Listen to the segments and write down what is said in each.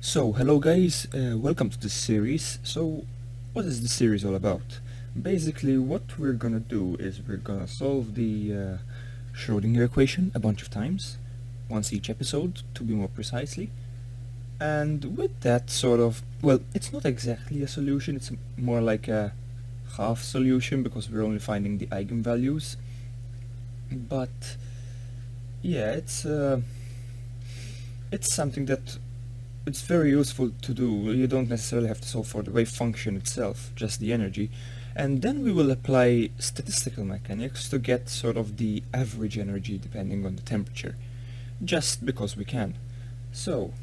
So, hello guys, welcome to this series. So, what is this series all about? Basically, what we're gonna do is we're gonna solve the Schrödinger equation a bunch of times, once each episode, to be more precisely. And with that well, it's not exactly a solution, it's more like a half solution because we're only finding the eigenvalues. But, yeah, it's something that it's very useful to do. You don't necessarily have to solve for the wave function itself, just the energy. And then we will apply statistical mechanics to get sort of the average energy depending on the temperature, just because we can. So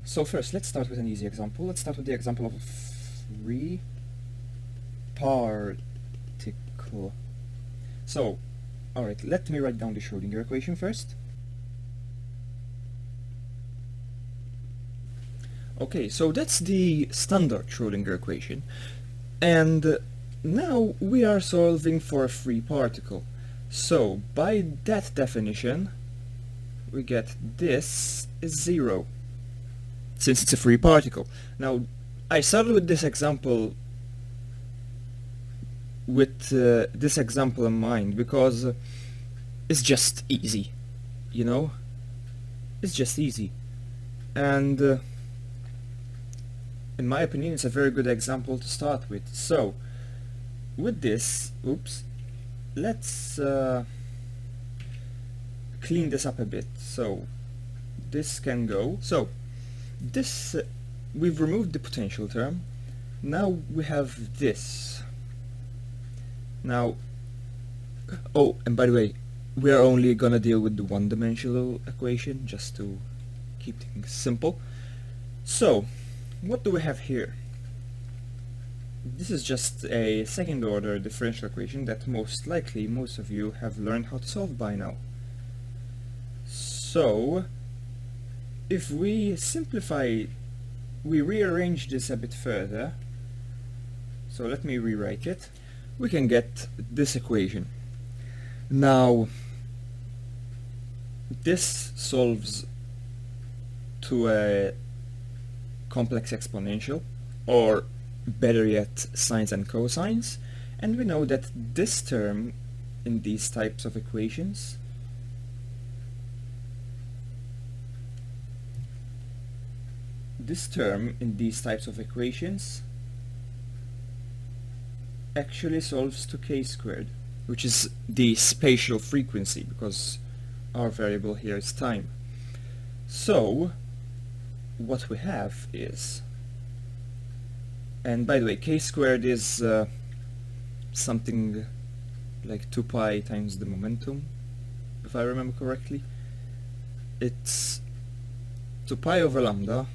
first let's start with an easy example. Let's start with the example of a free particle. So, alright, let me write down the Schrödinger equation first. Okay, so that's the standard Schrödinger equation, and now we are solving for a free particle. So by that definition we get this is 0, since it's a free particle. Now I started with this example in mind because it's just easy, you know? It's just easy, and in my opinion, it's a very good example to start with. So, with this, let's clean this up a bit. So, this can go. So, this, we've removed the potential term. Now we have this. Now, oh, and by the way, we're only gonna deal with the one-dimensional equation, just to keep things simple. So, what do we have here? This is just a second order differential equation that most likely most of you have learned how to solve by now. So if we simplify, we rearrange this a bit further, so let me rewrite it, we can get this equation. Now this solves to a complex exponential, or better yet, sines and cosines, and we know that this term in these types of equations actually solves to k squared, which is the spatial frequency, because our variable here is time. So what we have is, and by the way, k squared is something like 2 pi times the momentum, if I remember correctly. It's 2 pi over lambda.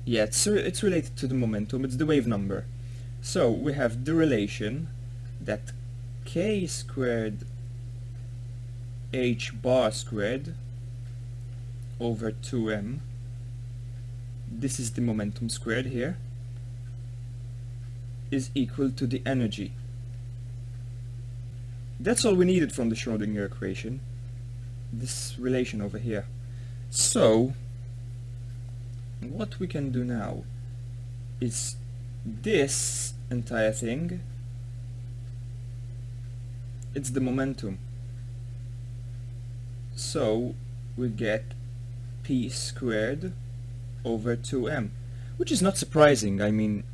Yeah, it's related to the momentum, it's the wave number. So we have the relation that k squared h bar squared over 2m, this is the momentum squared here, is equal to the energy. That's all we needed from the Schrödinger equation, this relation over here. So what we can do now is this entire thing, it's the momentum. So we get p squared over 2m, which is not surprising. I mean,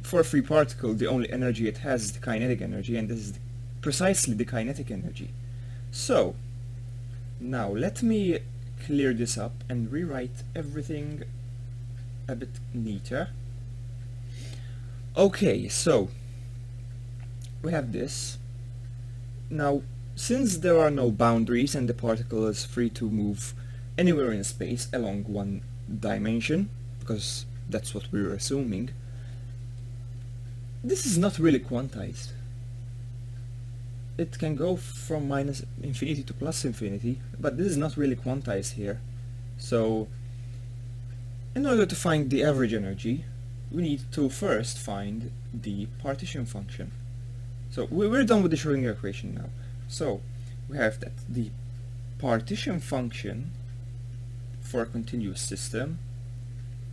for a free particle the only energy it has is the kinetic energy, and this is precisely the kinetic energy. So now let me clear this up and rewrite everything a bit neater. Okay, so we have this. Now since there are no boundaries and the particle is free to move anywhere in space along one dimension, because that's what we're assuming, this is not really quantized. It can go from minus infinity to plus infinity, but this is not really quantized here. So in order to find the average energy, we need to first find the partition function. So we're done with the Schrödinger equation now. So we have that the partition function for a continuous system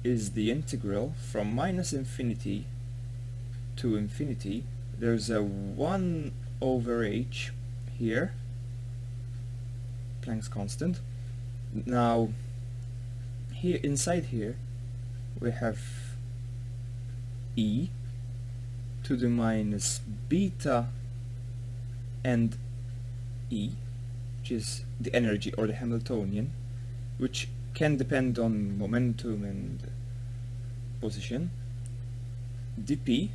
is the integral from minus infinity to infinity. There's a 1 over h here, Planck's constant. Now here inside here we have e to the minus beta and e, which is the energy or the Hamiltonian, which can depend on momentum and position, dp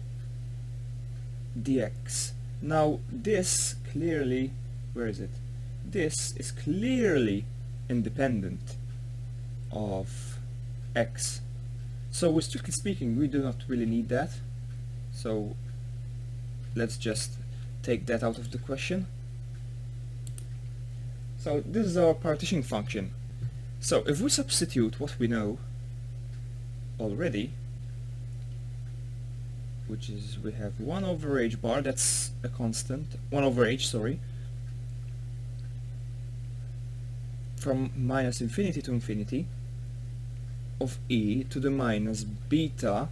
dx. Now this clearly, where is it? This is clearly independent of x. So strictly speaking, we do not really need that. So let's just take that out of the question. So this is our partition function. So if we substitute what we know already, which is we have 1 over h bar, that's a constant, 1 over h, sorry, from minus infinity to infinity of e to the minus beta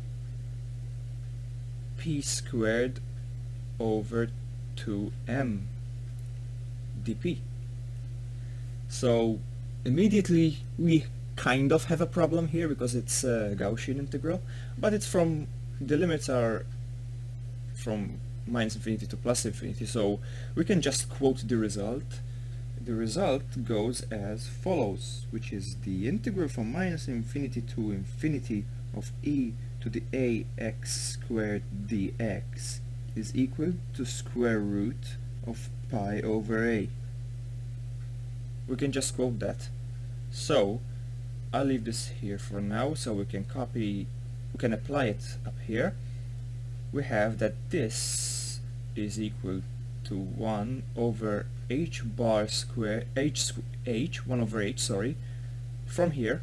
p squared over 2m dp. So immediately we kind of have a problem here because it's a Gaussian integral, but it's from, the limits are from minus infinity to plus infinity, so we can just quote the result. The result goes as follows, which is the integral from minus infinity to infinity of e to the ax squared dx is equal to square root of pi over a. We can just quote that. So I'll leave this here for now so we can copy, we can apply it up here. We have that this is equal to 1 over h bar square, h 1 over h, sorry, from here,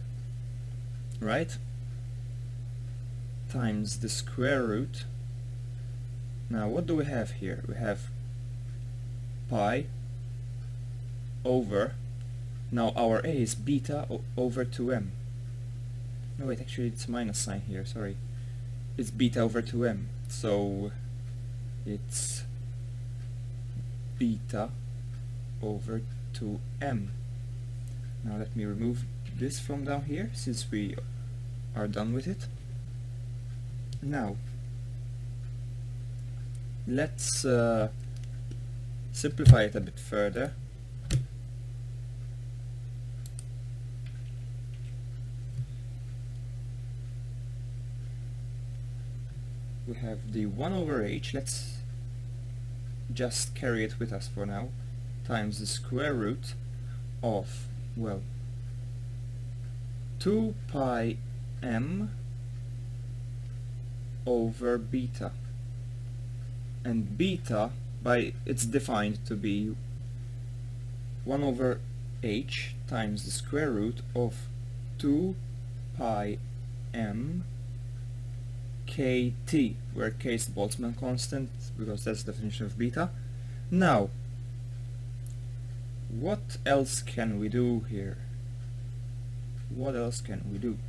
right, times the square root. Now what do we have here? We have pi over, now our a is beta over 2m. No wait, actually it's minus sign here, sorry. It's beta over 2m, so it's beta over 2m. Now let me remove this from down here since we are done with it. Now let's simplify it a bit further. We have the 1 over h, let's just carry it with us for now, times the square root of, well, 2 pi m over beta. And beta, by it's defined to be 1 over h times the square root of 2 pi m kt, where k is the Boltzmann constant, because that's the definition of beta. Now, what else can we do here? What else can we do?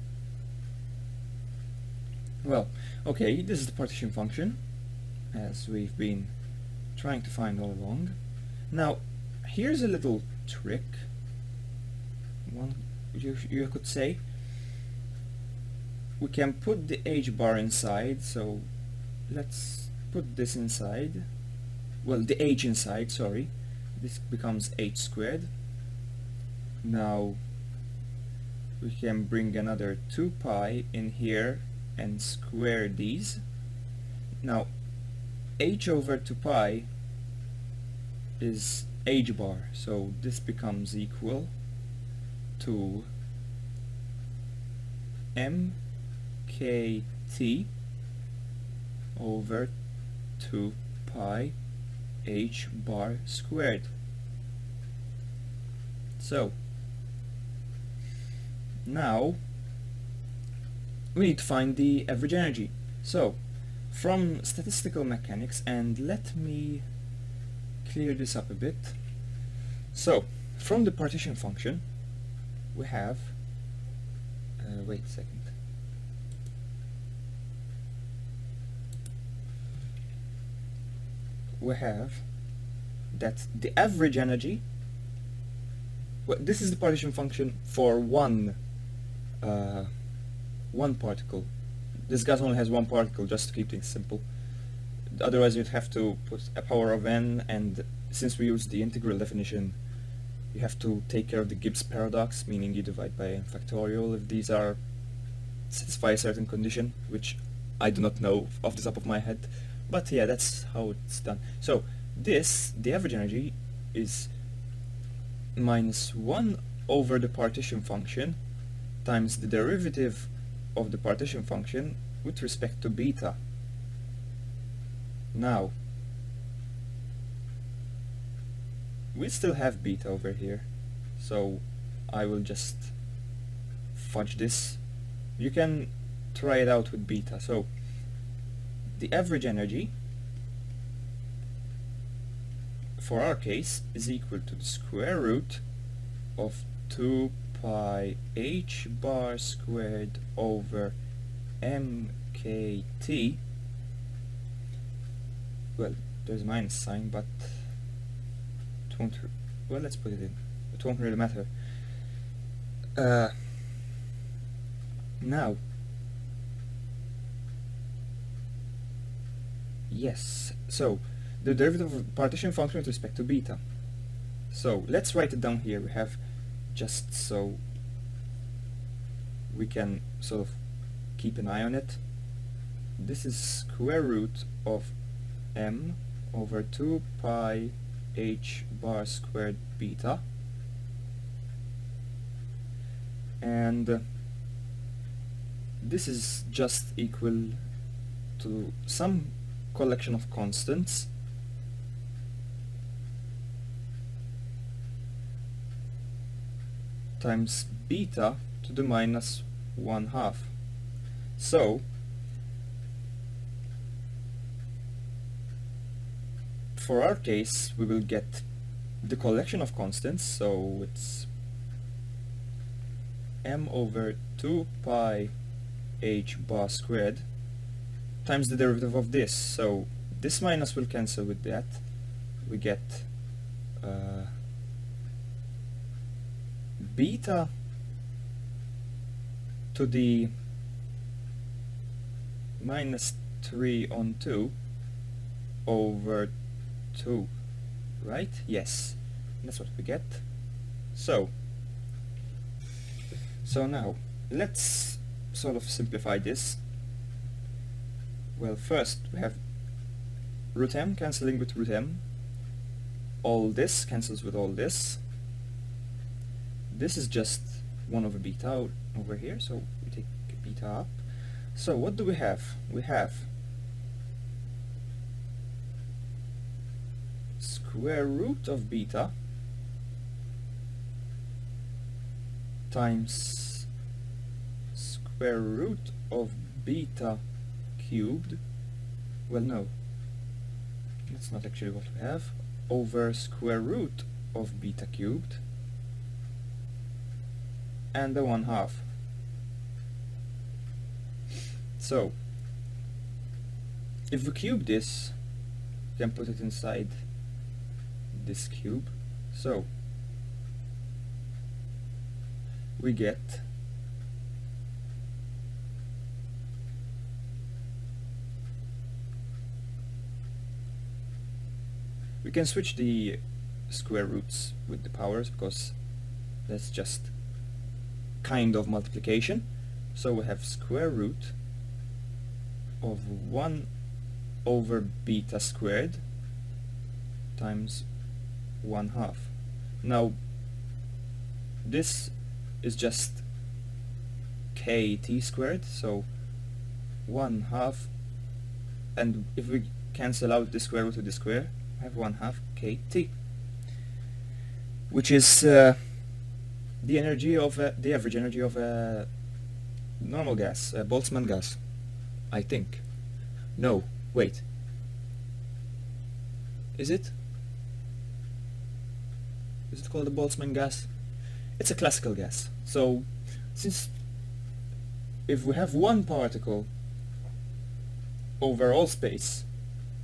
Well, okay, this is the partition function, as we've been trying to find all along. Now, here's a little trick, one you could say. We can put the h bar inside, so let's put this inside, well, the h inside, sorry. This becomes h squared. Now we can bring another 2 pi in here and square these. Now h over 2 pi is h bar, so this becomes equal to mkt over 2 pi h bar squared. So now we need to find the average energy. So from statistical mechanics, and let me clear this up a bit. So from the partition function we have wait a second. We have that the average energy, well, this is the partition function for one particle. This gas only has one particle, just to keep things simple. Otherwise you'd have to put a power of n, and since we use the integral definition, you have to take care of the Gibbs paradox, meaning you divide by n factorial if these are satisfy a certain condition, which I do not know off the top of my head, but yeah, that's how it's done. So this, the average energy, is minus 1 over the partition function times the derivative of the partition function with respect to beta. Now, we still have beta over here, so I will just fudge this. You can try it out with beta. So the average energy for our case is equal to the square root of 2 pi h bar squared over mkt. Well, there's a minus sign, but it won't, well, let's put it in. It won't really matter. Now, yes, so the derivative of the partition function with respect to beta. So let's write it down here. We have, just so we can sort of keep an eye on it, this is square root of m over 2 pi h bar squared beta, and this is just equal to some collection of constants times beta to the minus 1/2. So for our case we will get the collection of constants, so it's m over 2 pi h bar squared times the derivative of this. So this minus will cancel with that. We get beta to the minus 3 on 2 over 2, right? Yes, that's what we get. So now let's sort of simplify this. Well, first we have root m cancelling with root m. All this cancels with all this. This is just 1 over beta over here, so we take beta up. So what do we have? We have square root of beta times square root of beta cubed. Well, no, that's not actually what we have. Over square root of beta cubed and the 1/2. So if we cube this, we can put it inside this cube. So we get we can switch the square roots with the powers, because that's just kind of multiplication. So we have square root of 1 over beta squared times 1/2. Now this is just kt squared, so 1/2, and if we cancel out the square root of the square, I have 1/2 kt, which is the energy of the average energy of a normal gas, a Boltzmann gas, I think. No, wait. Is it? Is it called a Boltzmann gas? It's a classical gas. So since if we have one particle over all space,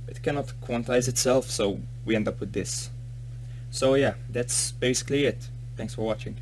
it cannot quantize itself, so we end up with this. So yeah, that's basically it. Thanks for watching.